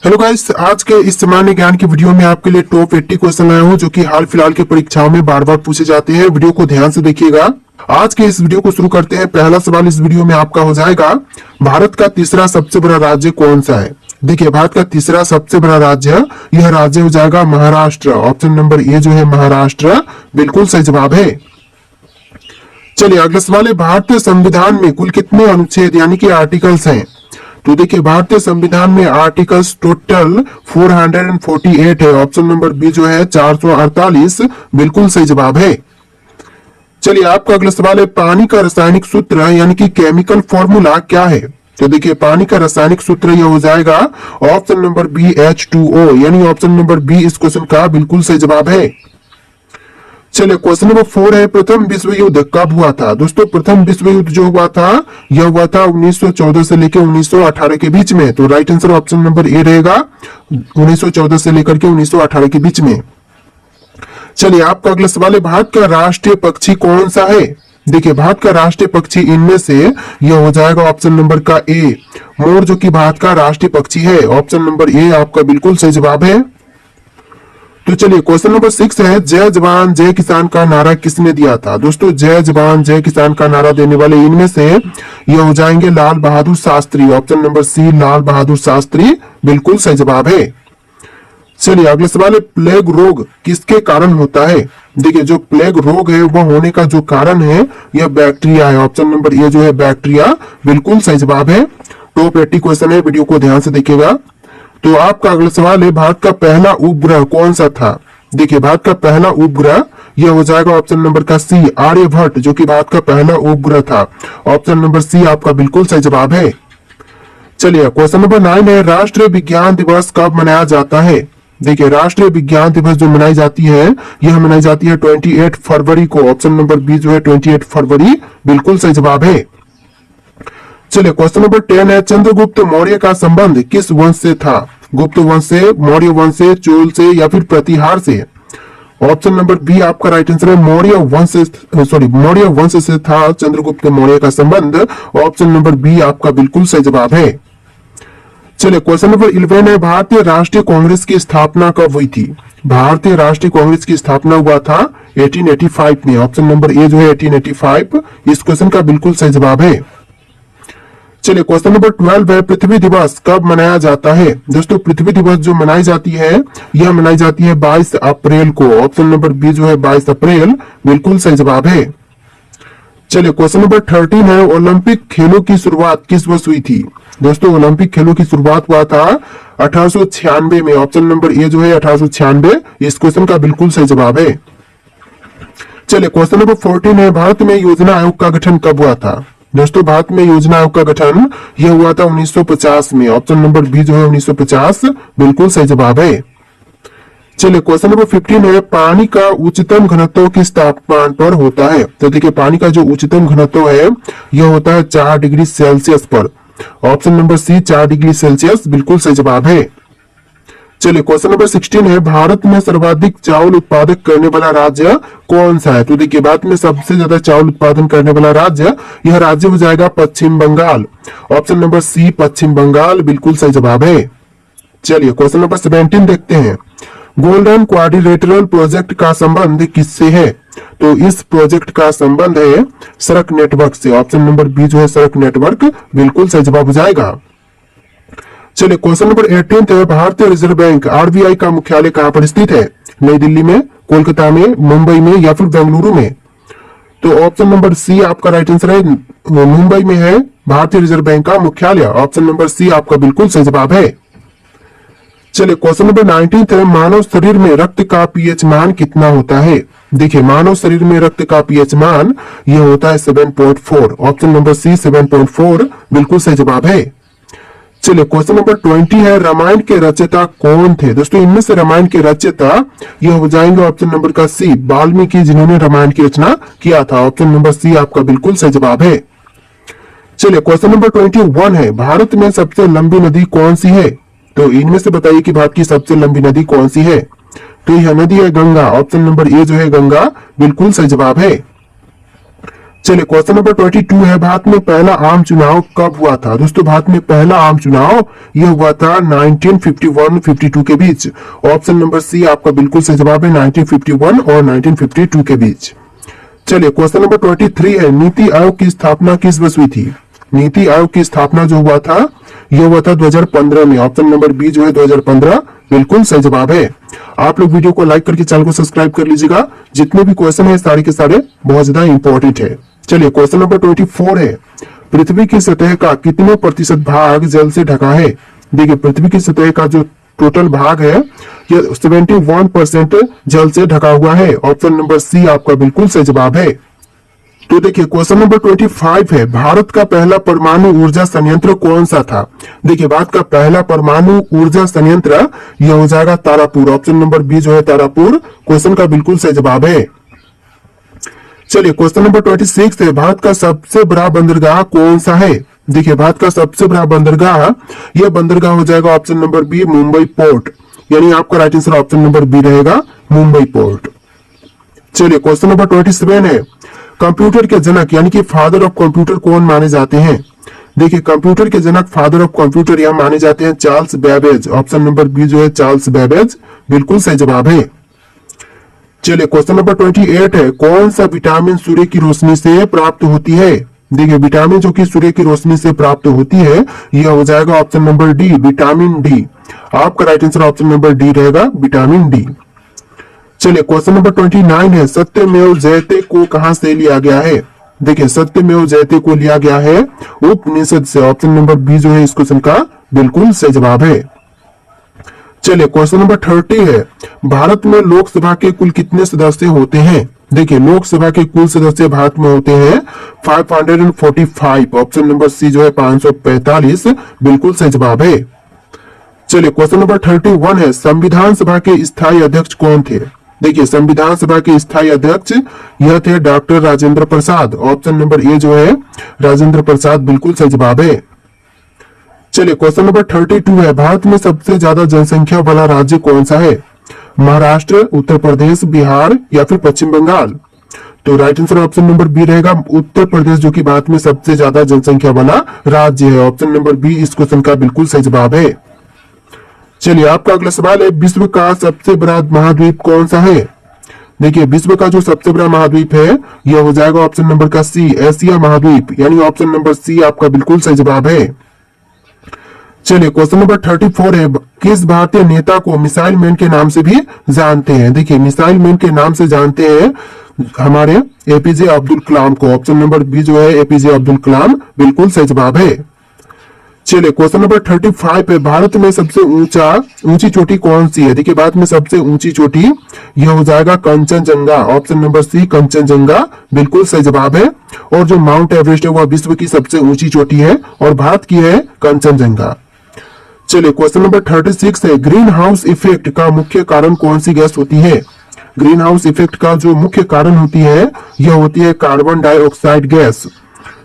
Hello guys, आज के इस सामान्य ज्ञान की वीडियो में आपके लिए टॉप 80 क्वेश्चन लाया हूं जो कि हाल फिलहाल के परीक्षाओं में बार बार पूछे जाते हैं। वीडियो को ध्यान से देखिएगा। आज के इस वीडियो को शुरू करते हैं। पहला सवाल इस वीडियो में आपका हो जाएगा, भारत का तीसरा सबसे बड़ा राज्य कौन सा है। देखिए, भारत का तीसरा सबसे बड़ा राज्य, यह राज्य हो जाएगा महाराष्ट्र। ऑप्शन नंबर ए जो है महाराष्ट्र बिल्कुल सही जवाब है। चलिए अगला सवाल है, भारतीय संविधान में कुल कितने अनुच्छेद यानी कि आर्टिकल्स हैं। तो देखिए, भारतीय संविधान में आर्टिकल्स टोटल 448 है। ऑप्शन नंबर बी जो है 448 बिल्कुल सही जवाब है। चलिए आपका अगला सवाल है, पानी का रासायनिक सूत्र यानी कि केमिकल फॉर्मूला क्या है। तो देखिए, पानी का रासायनिक सूत्र यह हो जाएगा ऑप्शन नंबर बी H2O, यानी ऑप्शन नंबर बी इस क्वेश्चन का बिल्कुल सही जवाब है। चलिए क्वेश्चन नंबर 4 है, प्रथम विश्व युद्ध कब हुआ था। दोस्तों, प्रथम विश्व युद्ध जो हुआ था यह हुआ था 1914 से लेकर 1918 के बीच में। तो right answer option number A रहेगा, 1914 से लेकर के 1918 के बीच में। चलिए आपका अगला सवाल है, भारत का राष्ट्रीय पक्षी कौन सा है। देखिए, भारत का राष्ट्रीय पक्षी इनमें से यह हो जाएगा ऑप्शन नंबर का ए, मोर जो कि भारत का राष्ट्रीय पक्षी है। ऑप्शन नंबर ए आपका बिल्कुल सही जवाब है। तो चलिए क्वेश्चन नंबर 6 है, जय जवान जय किसान का नारा किसने दिया था। दोस्तों, जय जवान जय किसान का नारा देने वाले इनमें से यह हो जाएंगे लाल बहादुर शास्त्री। ऑप्शन नंबर सी लाल बहादुर शास्त्री बिल्कुल सही जवाब है। चलिए अगला सवाल है, प्लेग रोग किसके कारण होता है। देखिए, जो प्लेग रोग है वह होने का जो कारण है यह बैक्टीरिया है। ऑप्शन नंबर ए जो है बैक्टीरिया बिल्कुल सही जवाब है। टॉप 80 क्वेश्चन है, वीडियो को ध्यान से देखिएगा। तो आपका अगला सवाल है, भारत का पहला उपग्रह कौन सा था। देखिए, भारत का पहला उपग्रह यह हो जाएगा ऑप्शन नंबर का सी आर्यभट्ट, जो कि भारत का पहला उपग्रह था। ऑप्शन नंबर सी आपका बिल्कुल सही जवाब है। चलिए क्वेश्चन नंबर 9 है, राष्ट्रीय विज्ञान दिवस कब मनाया जाता है। देखिए, राष्ट्रीय विज्ञान दिवस जो मनाई जाती है यह मनाई जाती है 28 फरवरी को। ऑप्शन नंबर बी जो है 28 फरवरी बिल्कुल सही जवाब है। चलिए क्वेश्चन नंबर 10 है, चंद्रगुप्त मौर्य का संबंध किस वंश से था। गुप्त वंश से, मौर्य वंश से, चोल से या फिर प्रतिहार से। ऑप्शन नंबर बी आपका राइट आंसर है, मौर्य वंश से था चंद्रगुप्त मौर्य का संबंध। ऑप्शन नंबर बी आपका बिल्कुल सही जवाब है। चलिए क्वेश्चन नंबर 11 है, भारतीय राष्ट्रीय कांग्रेस की स्थापना कब हुई थी। भारतीय राष्ट्रीय कांग्रेस की स्थापना हुआ था 1885 में। ऑप्शन नंबर ए जो है 1885 इस क्वेश्चन का बिल्कुल सही जवाब है। चलिए क्वेश्चन नंबर 12 है, पृथ्वी दिवस कब मनाया जाता है। दोस्तों, पृथ्वी दिवस जो मनाई जाती है यह मनाई जाती है 22 अप्रैल को। ऑप्शन नंबर बी जो है 22 अप्रैल बिल्कुल सही जवाब है। चलिए क्वेश्चन नंबर 13 है, ओलंपिक खेलों की शुरुआत किस वर्ष हुई थी। दोस्तों, ओलंपिक खेलों की शुरुआत हुआ था 1896 में। ऑप्शन नंबर ए जो है 1896 इस क्वेश्चन का बिल्कुल सही जवाब है। चलिए क्वेश्चन नंबर 14 है, भारत में योजना आयोग का गठन कब हुआ था। दोस्तों, भारत में योजना आयोग का गठन यह हुआ था 1950 में। ऑप्शन नंबर बी जो है 1950 बिल्कुल सही जवाब है। चलिए क्वेश्चन नंबर 15 है, पानी का उच्चतम घनत्व किस तापमान पर होता है। तो देखिए, पानी का जो उच्चतम घनत्व है यह होता है 4 डिग्री सेल्सियस पर। Option number C 4 degree Celsius बिल्कुल सही जवाब है। चलिए क्वेश्चन नंबर 16 है, भारत में सर्वाधिक चावल उत्पादक करने वाला राज्य कौन सा है। तो देखिए, भारत में सबसे ज्यादा चावल उत्पादन करने वाला राज्य यह राज्य हो जाएगा पश्चिम बंगाल। ऑप्शन नंबर सी पश्चिम बंगाल बिल्कुल सही जवाब है। चलिए क्वेश्चन नंबर 17 देखते हैं, गोल्डन क्वाड्रिलेटरल प्रोजेक्ट का संबंध किससे है। तो इस प्रोजेक्ट का संबंध है सड़क नेटवर्क से। ऑप्शन नंबर बी जो है सड़क नेटवर्क बिल्कुल सही जवाब हो जाएगा। चलिए क्वेश्चन नंबर 18 है, भारतीय रिजर्व बैंक आरबीआई का मुख्यालय कहां पर स्थित है। नई दिल्ली में, कोलकाता में, मुंबई में या फिर बेंगलुरु में। तो ऑप्शन नंबर सी आपका राइट आंसर है, मुंबई में है भारतीय रिजर्व बैंक का मुख्यालय। ऑप्शन नंबर सी आपका बिल्कुल सही जवाब है। चलिए क्वेश्चन नंबर 19 है, मानव शरीर में रक्त का पीएच मान कितना होता है। देखिए, मानव शरीर में रक्त का पीएच मान यह होता है 7.4। ऑप्शन नंबर सी 7.4 बिल्कुल सही जवाब है। चलिए क्वेश्चन नंबर 20 है, रामायण के रचयिता कौन थे। दोस्तों, इनमें से रामायण के रचयिता यह हो जाएंगे ऑप्शन नंबर का सी वाल्मीकि, जिन्होंने रामायण की रचना किया था। ऑप्शन नंबर सी आपका बिल्कुल सही जवाब है। चलिए क्वेश्चन नंबर 21 है, भारत में सबसे लंबी नदी कौन सी है। तो इनमें से बताइए कि भारत की सबसे लंबी नदी कौन सी है। तो यह नदी है गंगा। ऑप्शन नंबर ए जो है गंगा बिल्कुल सही जवाब है। चलिए क्वेश्चन नंबर 22 है, भारत में पहला आम चुनाव कब हुआ था? दोस्तों भारत में पहला आम चुनाव यह हुआ था 1951-52 के बीच। ऑप्शन नंबर सी आपका बिल्कुल सही जवाब है, 1951 और 1952 के बीच। चलिए क्वेश्चन नंबर 23 है, नीति आयोग की स्थापना किस वर्ष हुई थी? नीति आयोग की स्थापना जो हुआ था यह हुआ था 2015 में। ऑप्शन नंबर बी जो है 2015 बिल्कुल सही जवाब है। आप लोग वीडियो को लाइक करके चैनल को सब्सक्राइब कर लीजिएगा। जितने भी क्वेश्चन है सारे के सारे बहुत ज्यादा इंपॉर्टेंट है। चलिए क्वेश्चन नंबर 24 है, पृथ्वी की सतह का कितने प्रतिशत भाग जल से ढका है? देखिए पृथ्वी की सतह का जो टोटल भाग है यह 71% जल से ढका हुआ है। ऑप्शन नंबर सी आपका बिल्कुल सही जवाब है। तो देखिए क्वेश्चन नंबर 25 है, भारत का पहला परमाणु ऊर्जा संयंत्र कौन सा था? देखिए भारत का पहला परमाणु ऊर्जा संयंत्र यह हो जाएगा तारापुर। ऑप्शन नंबर बी जो है तारापुर क्वेश्चन का बिल्कुल सही जवाब है। चलिए क्वेश्चन नंबर 26 है, भारत का सबसे बड़ा बंदरगाह कौन सा है? देखिए भारत का सबसे बड़ा बंदरगाह यह बंदरगाह हो जाएगा option number B Mumbai port, यानी आपका right answer option number B रहेगा मुंबई पोर्ट। चलिए क्वेश्चन नंबर 27 है, कंप्यूटर के जनक यानी कि फादर ऑफ कंप्यूटर कौन माने जाते हैं? देखिए कंप्यूटर के जनक फादर ऑफ कंप्यूटर यह माने जाते हैं Charles Babbage. Option number B जो है चार्ल्स बेबेज बिल्कुल सही जवाब है। चलिए क्वेश्चन नंबर 28 है, कौन सा विटामिन सूर्य की रोशनी से प्राप्त होती है? देखिए विटामिन जो कि सूर्य की रोशनी से प्राप्त होती है यह हो जाएगा option number D vitamin D. आपका right answer option number D रहेगा विटामिन डी। चलिए क्वेश्चन नंबर 29 है, सत्यमेव जयते को कहां से लिया गया है? देखिए सत्यमेव जयते को लिया गया है उपनिषद से। ऑप्शन नंबर बी जो है इस क्वेश्चन का बिल्कुल सही जवाब है। चलिए क्वेश्चन नंबर 30 है, भारत में लोकसभा के कुल कितने सदस्य होते हैं? देखिए लोकसभा के कुल सदस्य भारत में होते हैं 545। ऑप्शन नंबर सी जो है 545 बिल्कुल सही जवाब है। चलिए क्वेश्चन नंबर 31 है, संविधान सभा के स्थायी अध्यक्ष कौन थे? देखिए संविधान सभा के स्थायी अध्यक्ष यह थे doctor Rajendra Prasad. Option number A जो है राजेंद्र प्रसाद बिल्कुल सही जवाब है। चलिए क्वेश्चन नंबर 32 है, भारत में सबसे ज्यादा जनसंख्या वाला राज्य कौन सा है? महाराष्ट्र, उत्तर प्रदेश, बिहार या फिर पश्चिम बंगाल? तो right answer option number B रहेगा उत्तर प्रदेश, जो कि भारत में सबसे ज्यादा जनसंख्या वाला राज्य है। ऑप्शन नंबर बी इस क्वेश्चन का बिल्कुल सही जवाब है। चलिए आपका अगला सवाल है, विश्व का सबसे बड़ा महाद्वीप कौन सा है? देखिए विश्व का जो सबसे बड़ा महाद्वीप है यह हो जाएगा ऑप्शन नंबर का सी एशिया महाद्वीप, यानी ऑप्शन नंबर सी आपका बिल्कुल सही जवाब है। चलिए क्वेश्चन नंबर 34 है, किस भारतीय नेता को मिसाइल मैन के नाम से भी जानते हैं? देखिए मिसाइल मैन के नाम से जानते हैं हमारे एपीजे अब्दुल कलाम को। ऑप्शन नंबर बी जो है एपीजे अब्दुल कलाम बिल्कुल सही जवाब है। चलिए क्वेश्चन नंबर 35 है, भारत में सबसे ऊंची चोटी कौन सी है? देखिए भारत में सबसे ऊंची चोटी यह हो जाएगा Kanchenjunga. Option number C Kanchenjunga बिल्कुल सही जवाब है। और जो माउंट एवरेस्ट है वह विश्व की सबसे ऊंची चोटी है और भारत की है कंचनजंगा। चलिए क्वेश्चन नंबर 36 है, ग्रीन हाउस इफेक्ट का मुख्य कारण कौन सी गैस होती है? ग्रीन हाउस इफेक्ट का जो मुख्य कारण होती है यह होती है कार्बन डाइऑक्साइड गैस।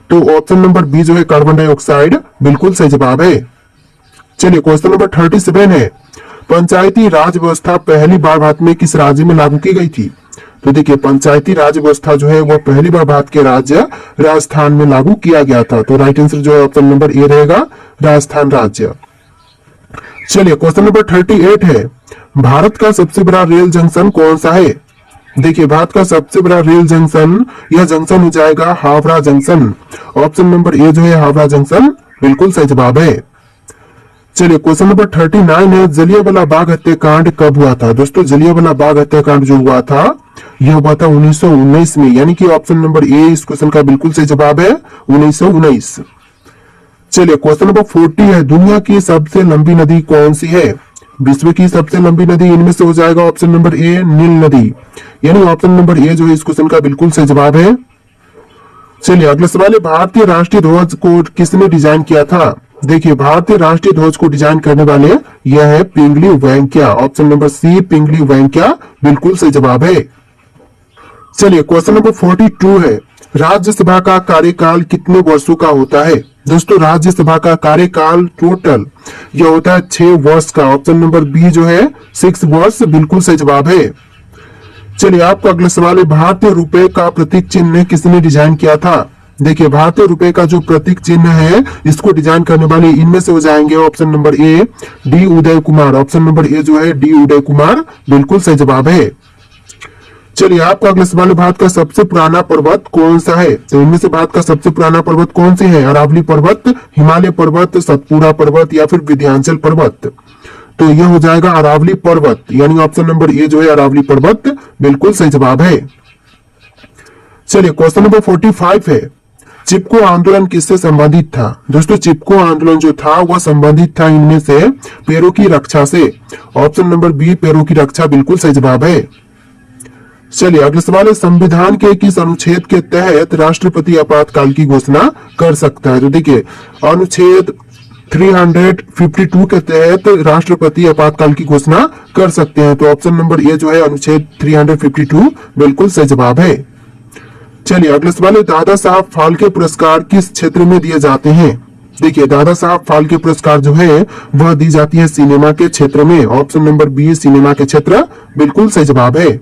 तो ऑप्शन नंबर बी जो है कार्बन डाइऑक्साइड बिल्कुल सही जवाब है। चलिए क्वेश्चन नंबर 37 है, पंचायती राज व्यवस्था पहली बार भारत में किस राज्य में लागू की गई थी? तो देखिए पंचायती राज व्यवस्था जो है वह पहली बार भारत के राज्य राजस्थान में लागू किया गया था। तो राइट आंसर जो है ऑप्शन नंबर ए रहेगा राजस्थान राज्य। चलिए क्वेश्चन नंबर 38 है, भारत का सबसे बड़ा रेल जंक्शन कौन सा है? देखिए भारत का सबसे बड़ा रेल जंक्शन यह जंक्शन हो जाएगा Howrah junction. Option number A जो है हावड़ा जंक्शन बिल्कुल सही जवाब है। चलिए क्वेश्चन नंबर 39 है, जलियांवाला बाग हत्याकांड कब हुआ था? दोस्तों जलियांवाला बाग हत्याकांड जो हुआ था यह हुआ था 1919 में, यानी कि ऑप्शन नंबर ए इस क्वेश्चन का बिल्कुल सही जवाब है 1919। चलिए क्वेश्चन नंबर 40 है, दुनिया की सबसे लंबी नदी कौन सी है? विश्व की सबसे लंबी नदी इनमें से हो जाएगा ऑप्शन नंबर ए नील नदी, यानी ऑप्शन नंबर ए जो है इस क्वेश्चन का बिल्कुल सही जवाब है। चलिए अगला सवाल है, भारतीय राष्ट्रीय ध्वज को किसने डिजाइन किया था? देखिए भारतीय राष्ट्रीय ध्वज को डिजाइन करने वाले यह है पिंगली वेंकैया। ऑप्शन नंबर सी पिंगली वेंकैया बिल्कुल सही जवाब है। चलिए क्वेश्चन नंबर 42 है, राज्यसभा का कार्यकाल कितने वर्षों का होता है? दोस्तों राज्यसभा का कार्यकाल टोटल यह होता है 6 वर्ष का। ऑप्शन नंबर बी जो है 6 वर्ष बिल्कुल सही जवाब है। चलिए आपका अगला सवाल है, भारतीय रुपए का प्रतीक चिन्ह किसने डिजाइन किया था? देखिए भारतीय रुपए का जो प्रतीक चिन्ह है इसको डिजाइन करने वाले इनमें से हो जाएंगे option number A D Uday Kumar. Option number A जो है डी उदय कुमार बिल्कुल सही जवाब है। चलिए आपका अगला सवाल है, भारत का सबसे पुराना पर्वत कौन सा है? तो इनमें से भारत का सबसे पुराना पर्वत कौन से है? अरावली पर्वत, हिमालय पर्वत, सतपुड़ा पर्वत या फिर विंध्याचल पर्वत? तो यह हो जाएगा अरावली पर्वत, यानी ऑप्शन नंबर ए जो है अरावली पर्वत बिल्कुल सही जवाब है। चलिए क्वेश्चन नंबर 45 है, चिपको आंदोलन किससे संबंधित था? दोस्तों चिपको आंदोलन जो था वह संबंधित था इनमें से पैरों की रक्षा से। ऑप्शन नंबर बी पैरों की रक्षा बिल्कुल सही जवाब है। चलिए अगला सवाल है, संविधान के किस अनुच्छेद के तहत राष्ट्रपति आपातकाल की घोषणा कर सकता है? तो देखिए अनुच्छेद 352 के तहत राष्ट्रपति आपातकाल की घोषणा कर सकते हैं। तो ऑप्शन नंबर ए जो है अनुच्छेद 352 बिल्कुल सही जवाब है। चलिए अगला सवाल है, दादा साहब फाल्के पुरस्कार किस क्षेत्र में दिए जाते हैं? देखिए दादा साहब फाल्के पुरस्कार जो है वह दी जाती है सिनेमा के क्षेत्र में। ऑप्शन नंबर बी सिनेमा के क्षेत्र बिल्कुल सही जवाब है।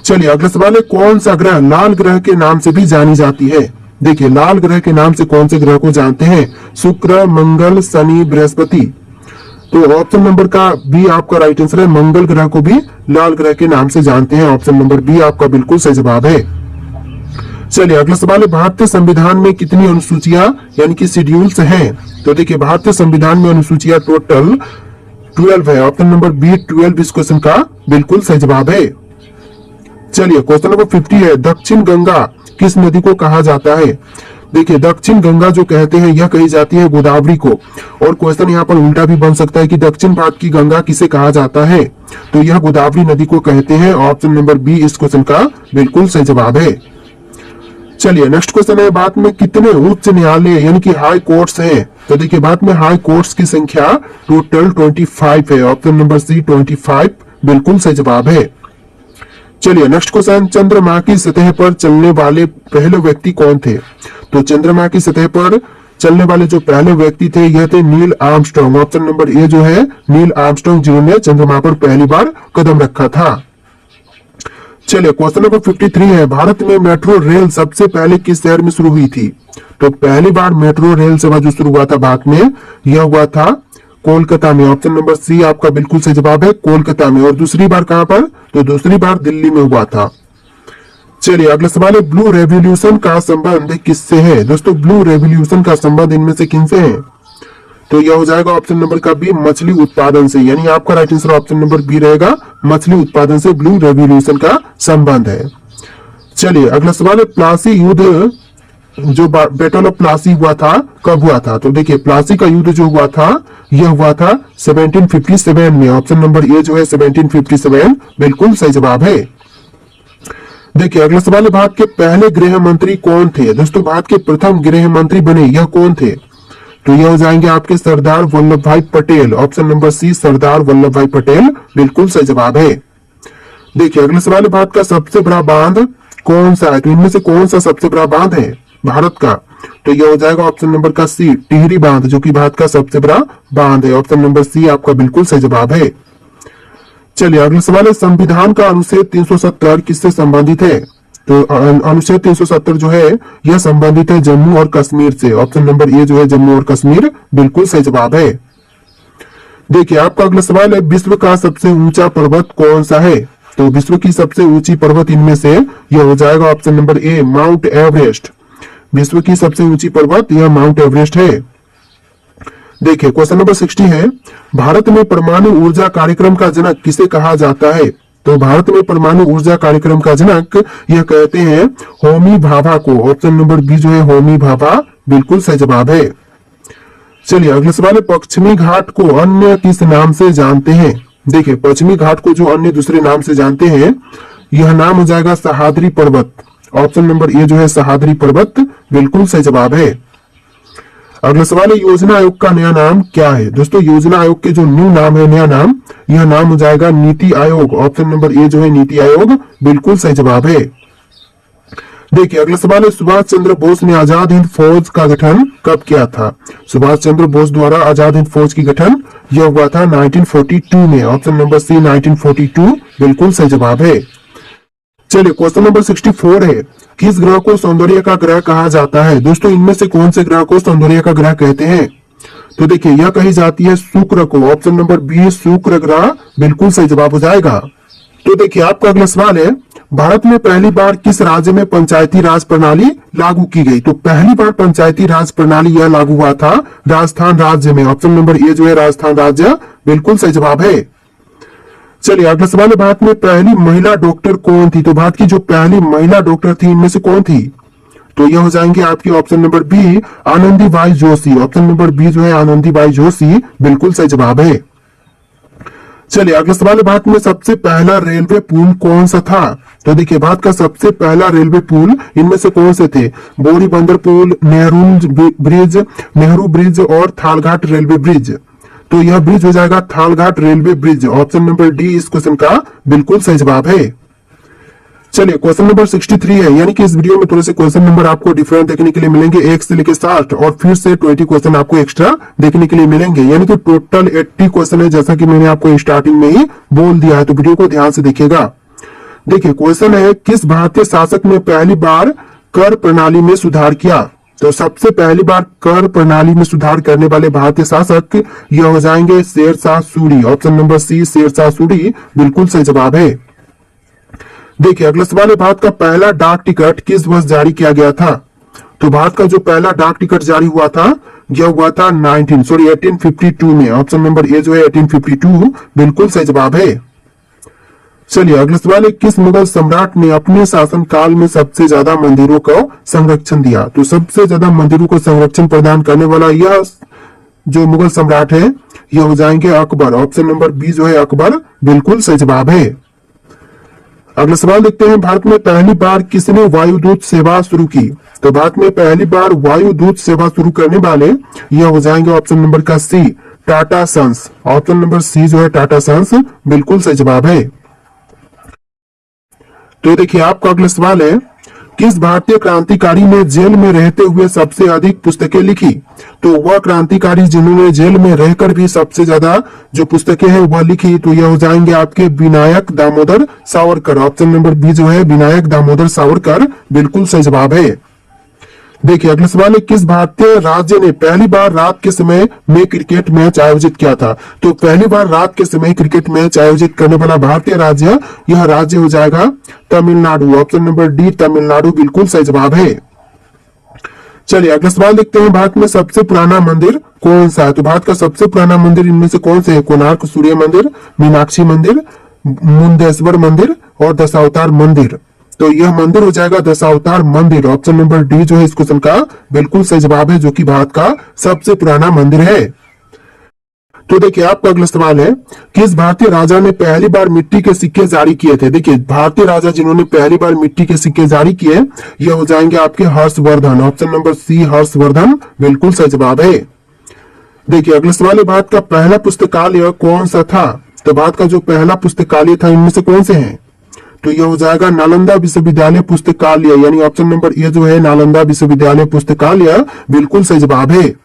चलिए अगला सवाल है, कौन सा ग्रह लाल ग्रह के नाम से भी जानी जाती है? देखिए लाल ग्रह के नाम से कौन से ग्रह को जानते हैं? शुक्र, मंगल, शनि, बृहस्पति। तो ऑप्शन नंबर का बी आपका राइट आंसर है, मंगल ग्रह को भी लाल ग्रह के नाम से जानते हैं। ऑप्शन नंबर बी आपका बिल्कुल सही जवाब है। चलिए अगला सवाल है, भारतीय संविधान में कितनी अनुसूचियां यानी कि शेड्यूल्स हैं? तो देखिए भारतीय संविधान में अनुसूचियां टोटल 12 है। ऑप्शन नंबर बी 12 इस क्वेश्चन का बिल्कुल सही जवाब है। चलिए क्वेश्चन नंबर 50 है, दक्षिण गंगा किस नदी को कहा जाता है? देखिए दक्षिण गंगा जो कहते हैं यह कही जाती है गोदावरी को। और क्वेश्चन यहाँ पर उल्टा भी बन सकता है कि दक्षिण भारत की गंगा किसे कहा जाता है? तो यह गोदावरी नदी को कहते हैं। ऑप्शन नंबर बी इस क्वेश्चन का बिल्कुल सही जवाब है। चलिए नेक्स्ट क्वेश्चन है, भारत में कितने उच्च न्यायालय यानी कि हाई कोर्ट्स हैं? तो देखिए भारत में हाई कोर्ट्स की संख्या टोटल 25 है। ऑप्शन नंबर सी 25 बिल्कुल सही जवाब है। चलिए नेक्स्ट क्वेश्चन, चंद्रमा की सतह पर चलने वाले पहले व्यक्ति कौन थे? तो चंद्रमा की सतह पर चलने वाले जो पहले व्यक्ति थे यह थे Neil Armstrong. Option number A जो है नील आर्मस्ट्रांग जिन्होंने चंद्रमा पर पहली बार कदम रखा था। चलिए क्वेश्चन नंबर 53 है, भारत में मेट्रो रेल सबसे पहले किस शहर में शुरू हुई थी? तो पहली बार मेट्रो रेल सेवा जो शुरू हुआ था भारत में यह हुआ था कोलकाता में। ऑप्शन नंबर सी आपका बिल्कुल सही जवाब है, कोलकाता में। और दूसरी बार कहां पर? तो दूसरी बार दिल्ली में हुआ था। चलिए अगला सवाल है, ब्लू रेवोल्यूशन का संबंध किससे है? दोस्तों ब्लू रेवोल्यूशन का संबंध इनमें से किनसे है? तो यह हो जाएगा ऑप्शन नंबर का बी मछली उत्पादन से, यानी आपका right answer option number B रहेगा, मछली उत्पादन से ब्लू रेवोल्यूशन का संबंध है। चलिए अगला सवाल है, प्लासी युद्ध जो बैटल ऑफ प्लासी हुआ था कब हुआ था? तो देखिए प्लासी का युद्ध जो हुआ था यह हुआ था 1757 में। ऑप्शन नंबर ए जो है 1757 बिल्कुल सही जवाब है। देखिए अगला सवाल है, भारत के पहले गृह मंत्री कौन थे? दोस्तों भारत के प्रथम गृह मंत्री बने यह कौन थे? तो यह हो जाएंगे आपके सरदार वल्लभ भाई पटेल। ऑप्शन नंबर सी सरदार वल्लभ भाई पटेल बिल्कुल सही जवाब है। देखिए अगला सवाल है, भारत का सबसे बड़ा बांध कौन सा है? तो इनमें से कौन सा सबसे बड़ा बांध है भारत का? तो यह हो जाएगा ऑप्शन नंबर का सी टिहरी बांध, जो कि भारत का सबसे बड़ा बांध है। ऑप्शन नंबर सी आपका बिल्कुल सही जवाब है। चलिए अगला सवाल है, संविधान का अनुच्छेद 370 किससे संबंधित है? तो अनुच्छेद 370 जो है यह संबंधित है जम्मू और कश्मीर से। ऑप्शन नंबर ए जो है जम्मू और कश्मीर बिल्कुल सही जवाब है। देखिए आपका अगला सवाल है, विश्व का सबसे ऊंचा पर्वत कौन सा है? तो विश्व की सबसे ऊंची पर्वत इनमें से यह हो जाएगा option number A mount Everest. विश्व की सबसे ऊंची पर्वत यह माउंट एवरेस्ट है। देखिए क्वेश्चन नंबर 60 है, भारत में परमाणु ऊर्जा कार्यक्रम का जनक किसे कहा जाता है? तो भारत में परमाणु ऊर्जा कार्यक्रम का जनक यह कहते हैं होमी भाभा को। ऑप्शन नंबर बी जो है होमी भाभा बिल्कुल सही जवाब है। चलिए अगला सवाल है, पश्चिमी घाट को अन्य किस नाम से जानते हैं? देखिए पश्चिमी घाट को जो अन्य दूसरे नाम से जानते हैं यह नाम हो जाएगा सह्याद्री पर्वत। ऑप्शन नंबर ए जो है सह्याद्री पर्वत बिल्कुल सही जवाब है। अगला सवाल है, योजना आयोग का नया नाम क्या है? दोस्तों योजना आयोग के जो न्यू नाम है, नया नाम, यह नाम हो जाएगा NITI Aayog. Option number A जो है नीति आयोग बिल्कुल सही जवाब है। देखिए अगला सवाल है, सुभाष चंद्र बोस ने आजाद हिंद फौज का गठन कब किया था? सुभाष चंद्र बोस द्वारा आजाद हिंद फौज की गठन यह हुआ था 1942 में। ऑप्शन नंबर सी 1942 बिल्कुल सही जवाब है। चलिए क्वेश्चन नंबर 64 है, किस ग्रह को सौंदर्य का ग्रह कहा जाता है? दोस्तों इनमें से कौन से ग्रह को सौंदर्य का ग्रह कहते हैं? तो देखिए यह कही जाती है शुक्र को। ऑप्शन नंबर बी शुक्र ग्रह बिल्कुल सही जवाब हो जाएगा। तो देखिए आपका अगला सवाल है, भारत में पहली बार किस राज्य में पंचायती राज प्रणाली लागू की गई? तो पहली बार पंचायती राज प्रणाली यह लागू हुआ था राजस्थान राज्य में। ऑप्शन नंबर ए जो है राजस्थान राज्य बिल्कुल सही जवाब है। चलिए अगला सवाल है, भारत में पहली महिला डॉक्टर कौन थी? तो भारत की जो पहली महिला डॉक्टर थी इनमें से कौन थी? तो यह हो जाएंगे आपकी option number B Anandibai Joshi. Option number B जो है आनंदीबाई जोशी बिल्कुल सही जवाब है। चलिए अगला सवाल है, भारत में सबसे पहला रेलवे पुल कौन सा था? तो देखिए भारत का सबसे पहला रेलवे पुल इनमें से कौन से थे? बोरी बंदर पुल, नेहरू ब्रिज और थालघाट रेलवे ब्रिज। तो यह ब्रिज हो जाएगा Thalghat railway bridge. Option number D इस क्वेश्चन का बिल्कुल सही जवाब है। चलिए क्वेश्चन नंबर 63 है, यानी कि इस वीडियो में थोड़े से क्वेश्चन नंबर आपको डिफरेंट देखने के लिए मिलेंगे, 1 से लेकर 60 और फिर से 20 क्वेश्चन आपको एक्स्ट्रा देखने के लिए मिलेंगे, यानी कि टोटल 80 क्वेश्चन है, जैसा कि मैंने आपको स्टार्टिंग में ही बोल दिया है। तो वीडियो को ध्यान से देखिएगा। देखिए क्वेश्चन है, किस भारतीय शासक ने पहली बार कर प्रणाली में सुधार किया? तो सबसे पहली बार कर प्रणाली में सुधार करने वाले भारतीय शासक यह हो जाएंगे Sher Shah Suri. Option number C Sher Shah Suri बिल्कुल सही जवाब है। देखिए अगला सवाल है, भारत का पहला डाक टिकट किस वर्ष जारी किया गया था? तो भारत का जो पहला डाक टिकट जारी हुआ था यह हुआ था 1852 में। ऑप्शन नंबर ए जो है 1852 बिल्कुल सही जवाब है। चलिए अगला सवाल है, किस मुगल सम्राट ने अपने शासन काल में सबसे ज्यादा मंदिरों को संरक्षण दिया? तो सबसे ज्यादा मंदिरों को संरक्षण प्रदान करने वाला यह जो मुगल सम्राट है यह हो जाएंगे अकबर। ऑप्शन नंबर बी जो है अकबर बिल्कुल सही जवाब है। अगला सवाल देखते हैं, भारत में पहली बार किसने वायुदूत सेवा शुरू की? तो भारत में पहली बार वायुदूत सेवा शुरू करने वाले यह हो जाएंगे ऑप्शन नंबर का C Tata Sons. Option number C जो है टाटा सन्स बिल्कुल सही जवाब है। तो देखिए आपका अगला सवाल है, किस भारतीय क्रांतिकारी ने जेल में रहते हुए सबसे अधिक पुस्तकें लिखी? तो वह क्रांतिकारी जिन्होंने जेल में रहकर भी सबसे ज्यादा जो पुस्तकें हैं वह लिखी, तो यह हो जाएंगे आपके Vinayak Damodar Savarkar. Option number B जो है विनायक दामोदर सावरकर बिल्कुल सही जवाब है। देखिए अगला सवाल है, किस भारतीय राज्य ने पहली बार रात के समय में क्रिकेट मैच आयोजित किया था? तो पहली बार रात के समय क्रिकेट मैच आयोजित करने वाला भारतीय राज्य यह राज्य हो जाएगा Tamil Nadu. Option number D Tamil Nadu बिल्कुल सही जवाब है। चलिए अगला सवाल देखते हैं, भारत में सबसे पुराना मंदिर कौन सा है? तो भारत का सबसे पुराना मंदिर इनमें से कौन से है? कोणार्क सूर्य मंदिर, मीनाक्षी मंदिर, मुंडेश्वर मंदिर और दशावतार मंदिर। तो यह मंदिर हो जाएगा दशावतार मंदिर। ऑप्शन नंबर डी जो है इस क्वेश्चन का बिल्कुल सही जवाब है, जो कि भारत का सबसे पुराना मंदिर है। तो देखिए आपका अगला सवाल है, किस भारतीय राजा ने पहली बार मिट्टी के सिक्के जारी किए थे? देखिए भारतीय राजा जिन्होंने पहली बार मिट्टी के सिक्के जारी किए यह हो जाएंगे आपके Harshvardhan. Option number C Harshvardhan बिल्कुल सही जवाब है। देखिए अगला सवाल है, भारत का पहला पुस्तकालय कौन सा था? तो भारत का जो पहला पुस्तकालय था इनमें से कौन से हैं? तो यह हो जाएगा नालंदा विश्वविद्यालय पुस्तकालय, यानी ऑप्शन नंबर ए जो है नालंदा विश्वविद्यालय पुस्तकालय बिल्कुल सही जवाब है।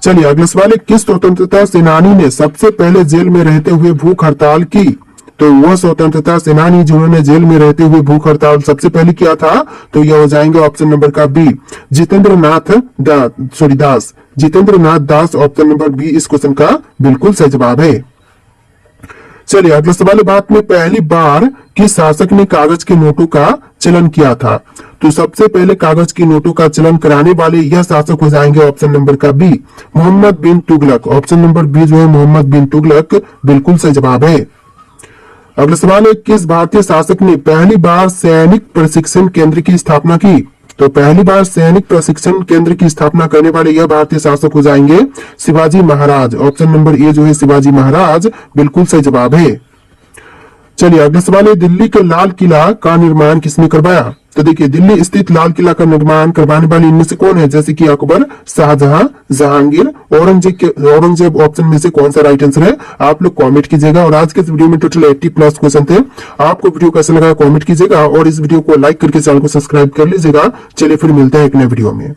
चलिए अगला सवाल है, किस स्वतंत्रता सेनानी ने सबसे पहले जेल में रहते हुए भूख हड़ताल की? तो वह स्वतंत्रता सेनानी जिन्होंने जेल में रहते हुए भूख हड़ताल सबसे पहले किया था तो यह हो जाएंगे ऑप्शन नंबर का बी जितेंद्र नाथ दास। ऑप्शन नंबर बी इस क्वेश्चन का बिल्कुल सही जवाब है। चलिए अगला सवाल है, भारत में पहली बार किस शासक ने कागज के नोटों का चलन किया था? तो सबसे पहले कागज के नोटों का चलन कराने वाले यह शासक हो जाएंगे ऑप्शन नंबर का बी मोहम्मद बिन तुगलक। ऑप्शन नंबर बी जो है मोहम्मद बिन तुगलक बिल्कुल सही जवाब है। अगला सवाल है, किस भारतीय शासक ने पहली बार सैनिक प्रशिक्षण केंद्र की स्थापना की? तो पहली बार सैनिक प्रशिक्षण केंद्र की स्थापना करने वाले यह भारतीय शासक हो जाएंगे Shivaji Maharaj. Option number A जो है शिवाजी महाराज बिल्कुल सही जवाब है। चलिए अगला सवाल है, दिल्ली के लाल किला का निर्माण किसने करवाया? तो देखिए दिल्ली स्थित लाल किला का निर्माण करवाने वाले इनमें से कौन है? जैसे कि अकबर, शाहजहां, जहांगीर, औरंगजेब। ऑप्शन में से कौन सा राइट आंसर है आप लोग कमेंट कीजिएगा। और आज के इस वीडियो में टोटल 80+ क्वेश्चन थे। आपको वीडियो कैसा लगा कमेंट कीजिएगा और इस वीडियो को लाइक करके चैनल को सब्सक्राइब कर लीजिएगा। चलिए फिर मिलते हैं एक नए वीडियो में।